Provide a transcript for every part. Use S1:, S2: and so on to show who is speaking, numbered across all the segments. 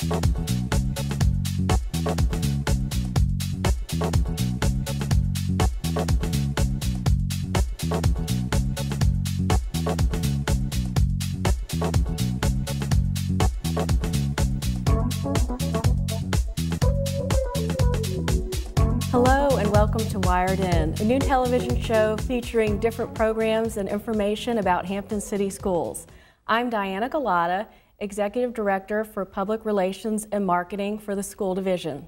S1: Hello and welcome to Wired In, a new television show featuring different programs and information about Hampton City Schools. I'm Diana Gulotta, Executive Director for Public Relations and Marketing for the School Division.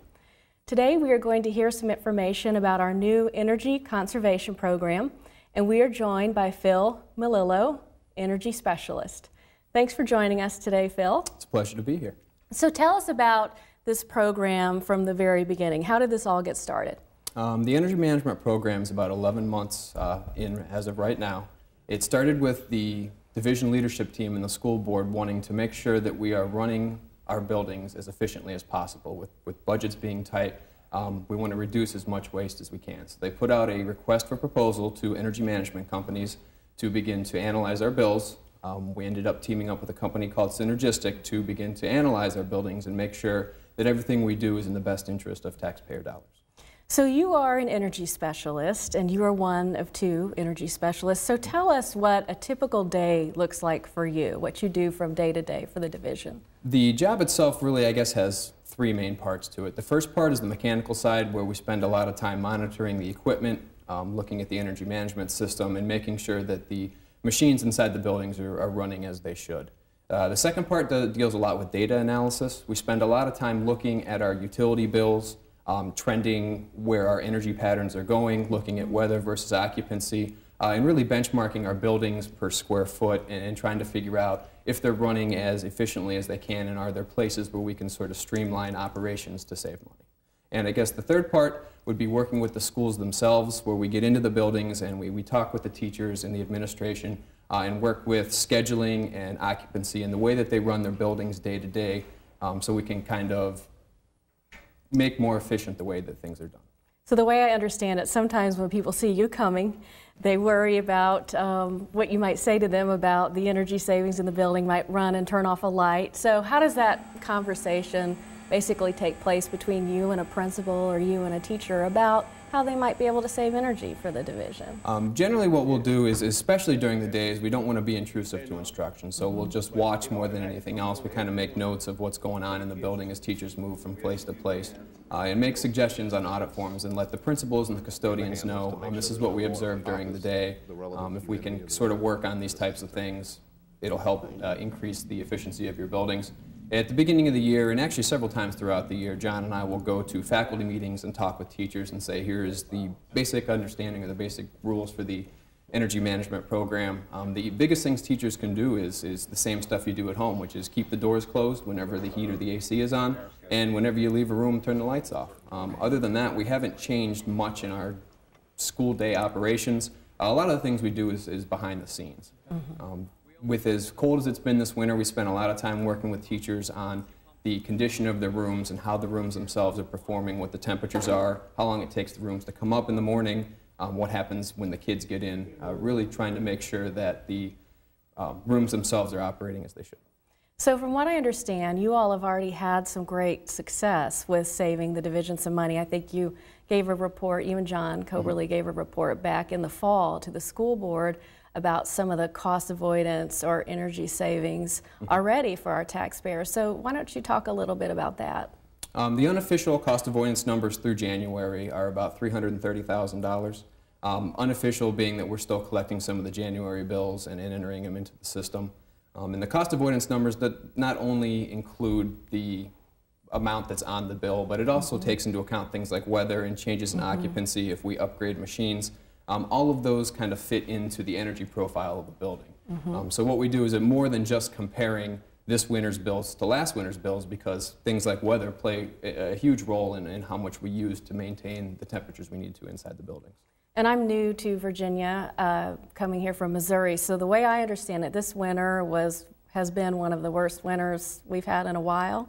S1: Today we are going to hear some information about our new Energy Conservation Program, and we are joined by Phil Melillo, Energy Specialist. Thanks for joining us today, Phil.
S2: It's a pleasure to be here.
S1: So tell us about this program from the very beginning. How did this all get started?
S2: The Energy Management Program is about 11 months in as of right now. It started with the division leadership team and the school board wanting to make sure that we are running our buildings as efficiently as possible. With budgets being tight, we want to reduce as much waste as we can. So they put out a request for proposal to energy management companies to begin to analyze our bills. We ended up teaming up with a company called Cenergistic to begin to analyze our buildings and make sure that everything we do is in the best interest of taxpayer dollars.
S1: So you are an energy specialist, and you are one of two energy specialists. So tell us what a typical day looks like for you, what you do from day to day for the division.
S2: The job itself really, I guess, has three main parts to it. The first part is the mechanical side, where we spend a lot of time monitoring the equipment, looking at the energy management system, and making sure that the machines inside the buildings are running as they should. The second part deals a lot with data analysis. We spend a lot of time looking at our utility bills, trending where our energy patterns are going, looking at weather versus occupancy, and really benchmarking our buildings per square foot and trying to figure out if they're running as efficiently as they can, and are there places where we can sort of streamline operations to save money. And I guess the third part would be working with the schools themselves, where we get into the buildings and we talk with the teachers and the administration and work with scheduling and occupancy and the way that they run their buildings day to day, so we can kind of make more efficient the way that things are done.
S1: So the way I understand it, sometimes when people see you coming, they worry about what you might say to them about the energy savings in the building, might run and turn off a light. So how does that conversation basically take place between you and a principal or you and a teacher about how they might be able to save energy for the division?
S2: Generally what we'll do is, especially during the days, we don't want to be intrusive to instruction, so we'll just watch more than anything else. We kind of make notes of what's going on in the building as teachers move from place to place, and make suggestions on audit forms and let the principals and the custodians know this is what we observed during the day. If we can sort of work on these types of things, it'll help increase the efficiency of your buildings. At the beginning of the year, and actually several times throughout the year, John and I will go to faculty meetings and talk with teachers and say, here is the basic understanding or the basic rules for the energy management program. The biggest things teachers can do is the same stuff you do at home, which is keep the doors closed whenever the heat or the AC is on, and whenever you leave a room, turn the lights off. Other than that, we haven't changed much in our school day operations. A lot of the things we do is behind the scenes. With as cold as it's been this winter, we spent a lot of time working with teachers on the condition of their rooms and how the rooms themselves are performing, what the temperatures are, how long it takes the rooms to come up in the morning, what happens when the kids get in, really trying to make sure that the rooms themselves are operating as they should.
S1: So from what I understand, you all have already had some great success with saving the division some money. I think you gave a report, you and John Coberly gave a report back in the fall to the school board about some of the cost avoidance or energy savings already for our taxpayers. So why don't you talk a little bit about that?
S2: The unofficial cost avoidance numbers through January are about $330,000. Unofficial being that we're still collecting some of the January bills and entering them into the system. And the cost avoidance numbers that not only include the amount that's on the bill, but it also takes into account things like weather and changes in occupancy if we upgrade machines. All of those kind of fit into the energy profile of the building. So what we do is more than just comparing this winter's bills to last winter's bills, because things like weather play a huge role in how much we use to maintain the temperatures we need to inside the buildings.
S1: And I'm new to Virginia, coming here from Missouri, so the way I understand it, this winter has been one of the worst winters we've had in a while.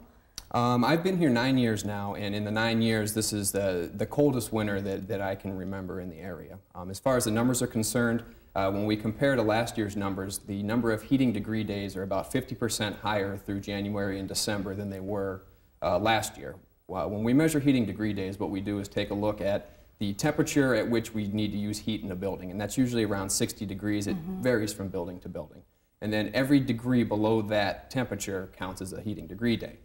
S2: I've been here 9 years now, and in the 9 years, this is the coldest winter that I can remember in the area. As far as the numbers are concerned, when we compare to last year's numbers, the number of heating degree days are about 50% higher through January and December than they were last year. When we measure heating degree days, what we do is take a look at the temperature at which we need to use heat in a building, and that's usually around 60 degrees. It varies from building to building. And then every degree below that temperature counts as a heating degree day.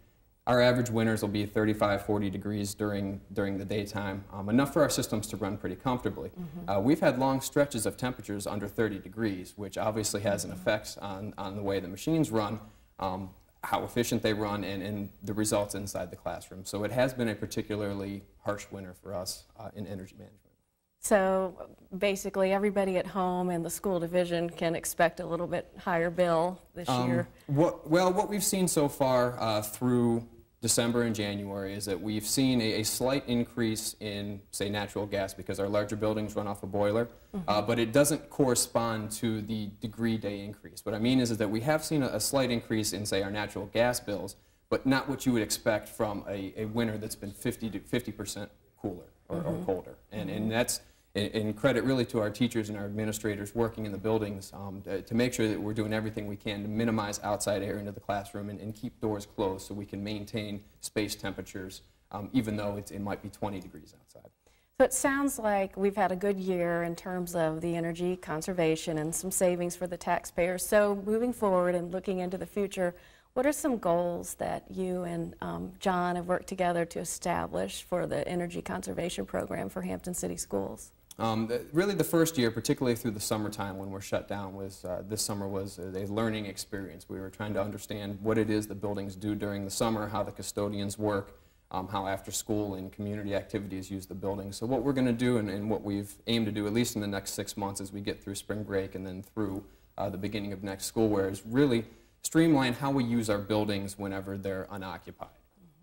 S2: Our average winters will be 35, 40 degrees during the daytime, enough for our systems to run pretty comfortably. We've had long stretches of temperatures under 30 degrees, which obviously has an effect on the way the machines run, how efficient they run, and the results inside the classroom. So it has been a particularly harsh winter for us in energy management.
S1: So basically everybody at home in the school division can expect a little bit higher bill this year?
S2: What we've seen so far through December and January is that we've seen a slight increase in, say, natural gas because our larger buildings run off a boiler, but it doesn't correspond to the degree day increase. What I mean is that we have seen a slight increase in, say, our natural gas bills, but not what you would expect from a winter that's been 50% cooler or colder. And that's in credit really to our teachers and our administrators working in the buildings to make sure that we're doing everything we can to minimize outside air into the classroom and keep doors closed so we can maintain space temperatures even though it might be 20 degrees outside.
S1: So it sounds like we've had a good year in terms of the energy conservation and some savings for the taxpayers. So moving forward and looking into the future, what are some goals that you and John have worked together to establish for the energy conservation program for Hampton City Schools?
S2: Really the first year, particularly through the summertime when we're shut down, this summer was a learning experience. We were trying to understand what it is the buildings do during the summer, how the custodians work, how after school and community activities use the building. So what we're going to do and what we've aimed to do, at least in the next 6 months as we get through spring break and then through the beginning of next school year, is really streamline how we use our buildings whenever they're unoccupied.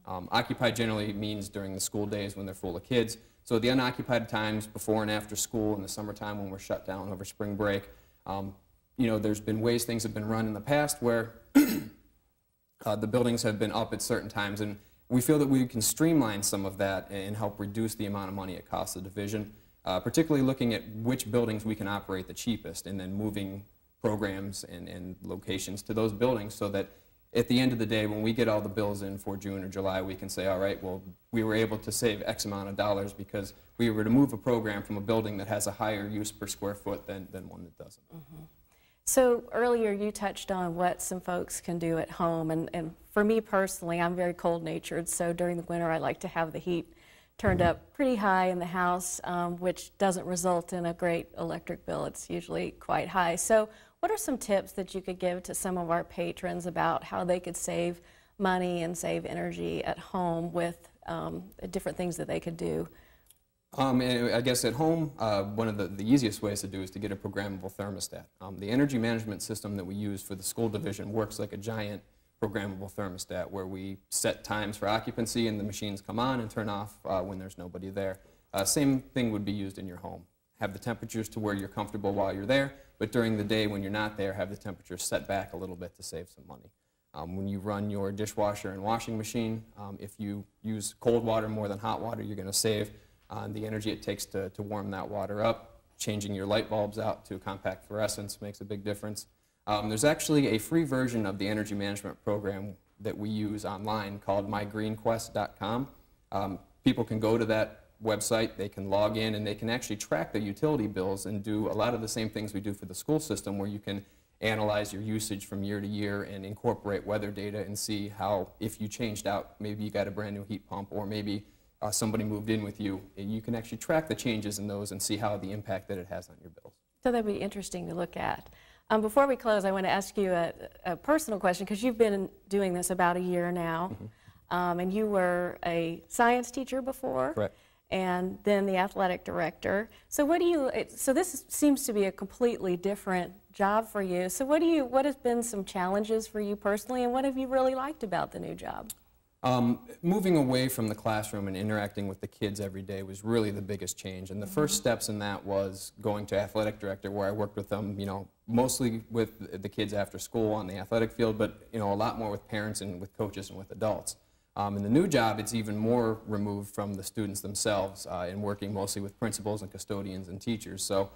S2: Occupied generally means during the school days when they're full of kids. So the unoccupied times before and after school in the summertime when we're shut down over spring break, you know, there's been ways things have been run in the past where the buildings have been up at certain times, and we feel that we can streamline some of that and help reduce the amount of money it costs the division, particularly looking at which buildings we can operate the cheapest and then moving programs and locations to those buildings so that at the end of the day, when we get all the bills in for June or July, we can say, all right, well, we were able to save X amount of dollars because we were to move a program from a building that has a higher use per square foot than one that doesn't.
S1: So earlier you touched on what some folks can do at home, and for me personally, I'm very cold-natured, so during the winter I like to have the heat turned up pretty high in the house, which doesn't result in a great electric bill. It's usually quite high. So what are some tips that you could give to some of our patrons about how they could save money and save energy at home with different things that they could do?
S2: And I guess at home, one of the easiest ways to do is to get a programmable thermostat. The energy management system that we use for the school division works like a giant programmable thermostat where we set times for occupancy and the machines come on and turn off when there's nobody there. Same thing would be used in your home. Have the temperatures to where you're comfortable while you're there, but during the day when you're not there, have the temperatures set back a little bit to save some money. When you run your dishwasher and washing machine, if you use cold water more than hot water, you're going to save on the energy it takes to warm that water up. Changing your light bulbs out to compact fluorescence makes a big difference. There's actually a free version of the energy management program that we use online called mygreenquest.com. People can go to that website, they can log in, and they can actually track their utility bills and do a lot of the same things we do for the school system, where you can analyze your usage from year to year and incorporate weather data and see how, if you changed out, maybe you got a brand new heat pump, or maybe somebody moved in with you, and you can actually track the changes in those and see how the impact that it has on your bills.
S1: So that'd be interesting to look at. Before we close, I want to ask you a personal question, because you've been doing this about a year now, and you were a science teacher before.
S2: Correct.
S1: And then the athletic director. So what do you, so this seems to be a completely different job for you. So what has been some challenges for you personally, and what have you really liked about the new job?
S2: Moving away from the classroom and interacting with the kids every day was really the biggest change. And the first steps in that was going to athletic director, where I worked with them, you know, mostly with the kids after school on the athletic field, but, you know, a lot more with parents and with coaches and with adults. In the new job, it's even more removed from the students themselves and working mostly with principals and custodians and teachers. So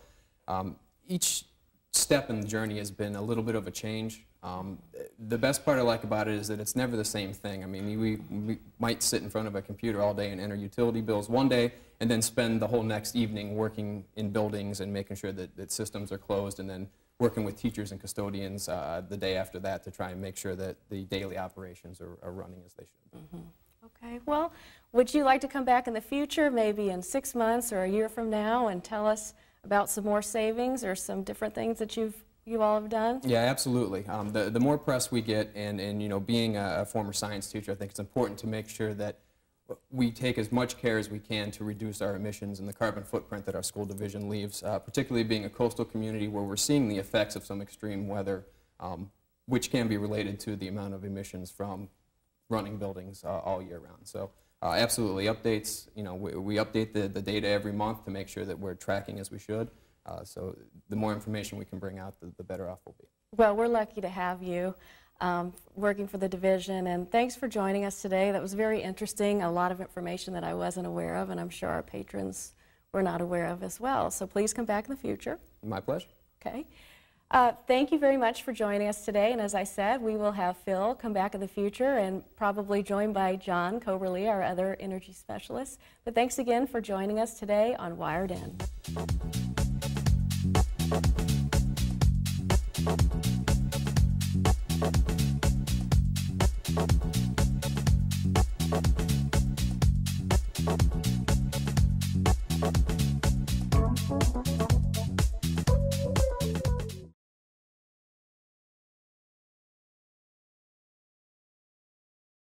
S2: each step in the journey has been a little bit of a change. The best part I like about it is that it's never the same thing. I mean, we might sit in front of a computer all day and enter utility bills one day and then spend the whole next evening working in buildings and making sure that systems are closed, and then working with teachers and custodians the day after that to try and make sure that the daily operations are running as they should.
S1: Mm-hmm. Okay, well, would you like to come back in the future, maybe in 6 months or a year from now, and tell us about some more savings or some different things that you all have done?
S2: Yeah, absolutely. The more press we get, and you know, being a former science teacher, I think it's important to make sure that we take as much care as we can to reduce our emissions and the carbon footprint that our school division leaves, particularly being a coastal community where we're seeing the effects of some extreme weather, which can be related to the amount of emissions from running buildings all year round. So absolutely, updates, you know, we update the data every month to make sure that we're tracking as we should. So the more information we can bring out, the better off we'll be.
S1: Well, we're lucky to have you working for the division, and thanks for joining us today. That was very interesting, a lot of information that I wasn't aware of, and I'm sure our patrons were not aware of as well. So please come back in the future.
S2: My pleasure.
S1: Okay. Thank you very much for joining us today, and as I said, we will have Phil come back in the future and probably joined by John Coberly, our other energy specialist. But thanks again for joining us today on Wired In.